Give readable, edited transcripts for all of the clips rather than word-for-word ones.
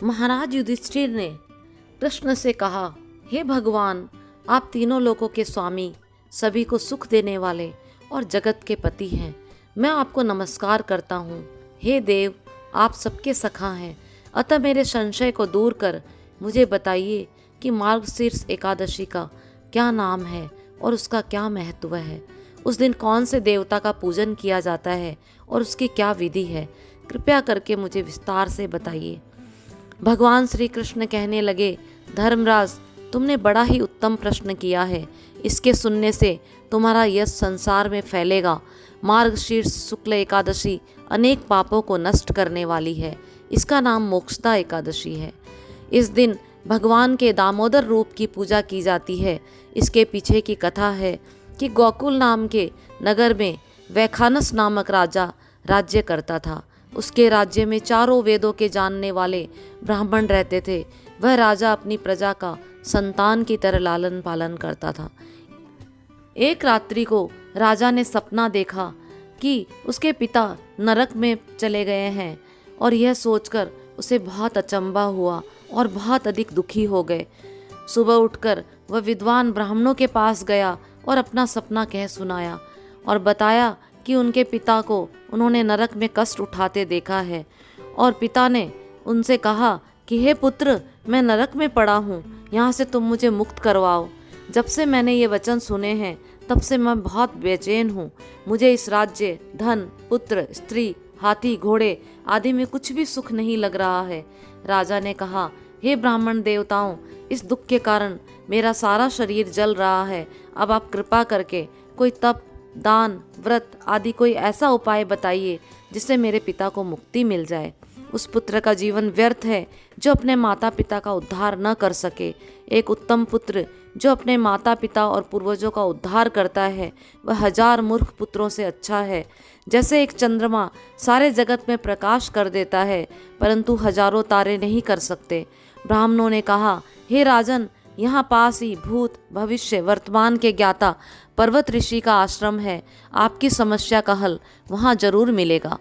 महाराज युधिष्ठिर ने कृष्ण से कहा, हे भगवान, आप तीनों लोकों के स्वामी, सभी को सुख देने वाले और जगत के पति हैं। मैं आपको नमस्कार करता हूँ। हे देव, आप सबके सखा हैं, अतः मेरे संशय को दूर कर मुझे बताइए कि मार्गशीर्ष एकादशी का क्या नाम है और उसका क्या महत्व है। उस दिन कौन से देवता का पूजन किया जाता है और उसकी क्या विधि है, कृपया करके मुझे विस्तार से बताइए। भगवान श्री कृष्ण कहने लगे, धर्मराज, तुमने बड़ा ही उत्तम प्रश्न किया है। इसके सुनने से तुम्हारा यश संसार में फैलेगा। मार्गशीर्ष शुक्ल एकादशी अनेक पापों को नष्ट करने वाली है। इसका नाम मोक्षदा एकादशी है। इस दिन भगवान के दामोदर रूप की पूजा की जाती है। इसके पीछे की कथा है कि गोकुल नाम के नगर में वैखानस नामक राजा राज्य करता था। उसके राज्य में चारों वेदों के जानने वाले ब्राह्मण रहते थे। वह राजा अपनी प्रजा का संतान की तरह लालन पालन करता था। एक रात्रि को राजा ने सपना देखा कि उसके पिता नरक में चले गए हैं और यह सोचकर उसे बहुत अचंभा हुआ और बहुत अधिक दुखी हो गए। सुबह उठकर वह विद्वान ब्राह्मणों के पास गया और अपना सपना कह सुनाया और बताया कि उनके पिता को उन्होंने नरक में कष्ट उठाते देखा है। और पिता ने उनसे कहा कि हे पुत्र, मैं नरक में पड़ा हूँ, यहाँ से तुम मुझे मुक्त करवाओ। जब से मैंने ये वचन सुने हैं तब से मैं बहुत बेचैन हूँ। मुझे इस राज्य, धन, पुत्र, स्त्री, हाथी, घोड़े आदि में कुछ भी सुख नहीं लग रहा है। राजा ने कहा, हे ब्राह्मण देवताओं, इस दुख के कारण मेरा सारा शरीर जल रहा है। अब आप कृपा करके कोई तप, दान, व्रत आदि कोई ऐसा उपाय बताइए जिससे मेरे पिता को मुक्ति मिल जाए। उस पुत्र का जीवन व्यर्थ है जो अपने माता पिता का उद्धार न कर सके। एक उत्तम पुत्र जो अपने माता पिता और पूर्वजों का उद्धार करता है वह 1000 मूर्ख पुत्रों से अच्छा है। जैसे एक चंद्रमा सारे जगत में प्रकाश कर देता है परंतु हजारों तारे नहीं कर सकते। ब्राह्मणों ने कहा, हे राजन, यहाँ पास ही भूत, भविष्य, वर्तमान के ज्ञाता पर्वत ऋषि का आश्रम है। आपकी समस्या का हल वहाँ जरूर मिलेगा।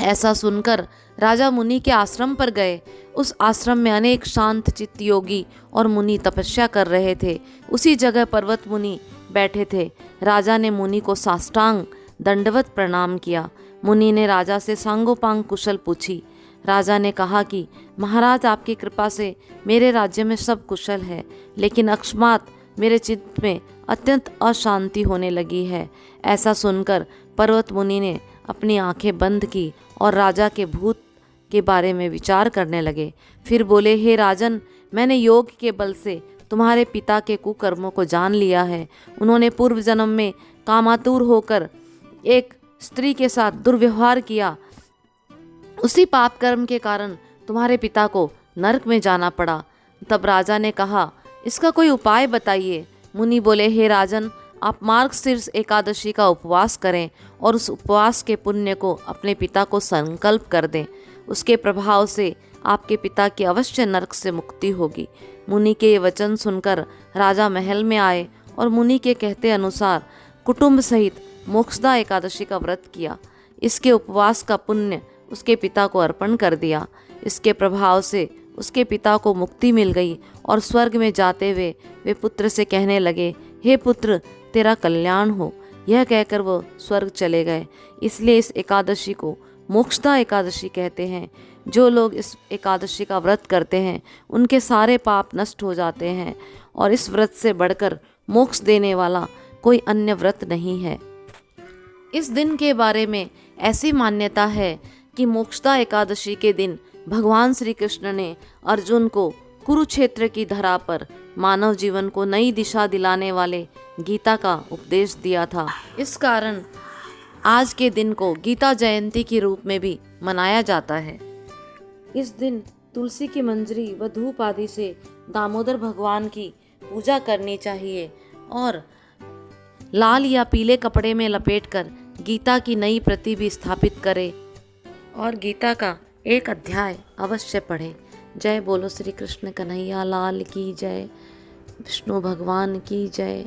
ऐसा सुनकर राजा मुनि के आश्रम पर गए। उस आश्रम में अनेक शांत चित्त योगी और मुनि तपस्या कर रहे थे। उसी जगह पर्वत मुनि बैठे थे। राजा ने मुनि को साष्टांग दंडवत प्रणाम किया। मुनि ने राजा से सांगोपांग कुशल पूछी। राजा ने कहा कि महाराज, आपकी कृपा से मेरे राज्य में सब कुशल है, लेकिन अकस्मात मेरे चित्त में अत्यंत अशांति होने लगी है। ऐसा सुनकर पर्वत मुनि ने अपनी आंखें बंद की और राजा के भूत के बारे में विचार करने लगे। फिर बोले, हे राजन, मैंने योग के बल से तुम्हारे पिता के कुकर्मों को जान लिया है। उन्होंने पूर्व जन्म में कामातुर होकर एक स्त्री के साथ दुर्व्यवहार किया। उसी पाप कर्म के कारण तुम्हारे पिता को नरक में जाना पड़ा। तब राजा ने कहा, इसका कोई उपाय बताइए। मुनि बोले, हे राजन, आप मार्गशीर्ष एकादशी का उपवास करें और उस उपवास के पुण्य को अपने पिता को संकल्प कर दें। उसके प्रभाव से आपके पिता की अवश्य नरक से मुक्ति होगी। मुनि के ये वचन सुनकर राजा महल में आए और मुनि के कहते अनुसार कुटुंब सहित मोक्षदा एकादशी का व्रत किया। इसके उपवास का पुण्य उसके पिता को अर्पण कर दिया। इसके प्रभाव से उसके पिता को मुक्ति मिल गई और स्वर्ग में जाते हुए वे पुत्र से कहने लगे, हे पुत्र, तेरा कल्याण हो। यह कहकर वो स्वर्ग चले गए। इसलिए इस एकादशी को मोक्षदा एकादशी कहते हैं। जो लोग इस एकादशी का व्रत करते हैं उनके सारे पाप नष्ट हो जाते हैं और इस व्रत से बढ़कर मोक्ष देने वाला कोई अन्य व्रत नहीं है। इस दिन के बारे में ऐसी मान्यता है कि मोक्षदा एकादशी के दिन भगवान श्री कृष्ण ने अर्जुन को कुरुक्षेत्र की धरा पर मानव जीवन को नई दिशा दिलाने वाले गीता का उपदेश दिया था। इस कारण आज के दिन को गीता जयंती के रूप में भी मनाया जाता है। इस दिन तुलसी की मंजरी व धूप आदि से दामोदर भगवान की पूजा करनी चाहिए और लाल या पीले कपड़े में लपेटकर गीता की नई प्रति भी स्थापित करें और गीता का एक अध्याय अवश्य पढ़ें। जय बोलो श्री कृष्ण कन्हैया लाल की जय, विष्णु भगवान की जय।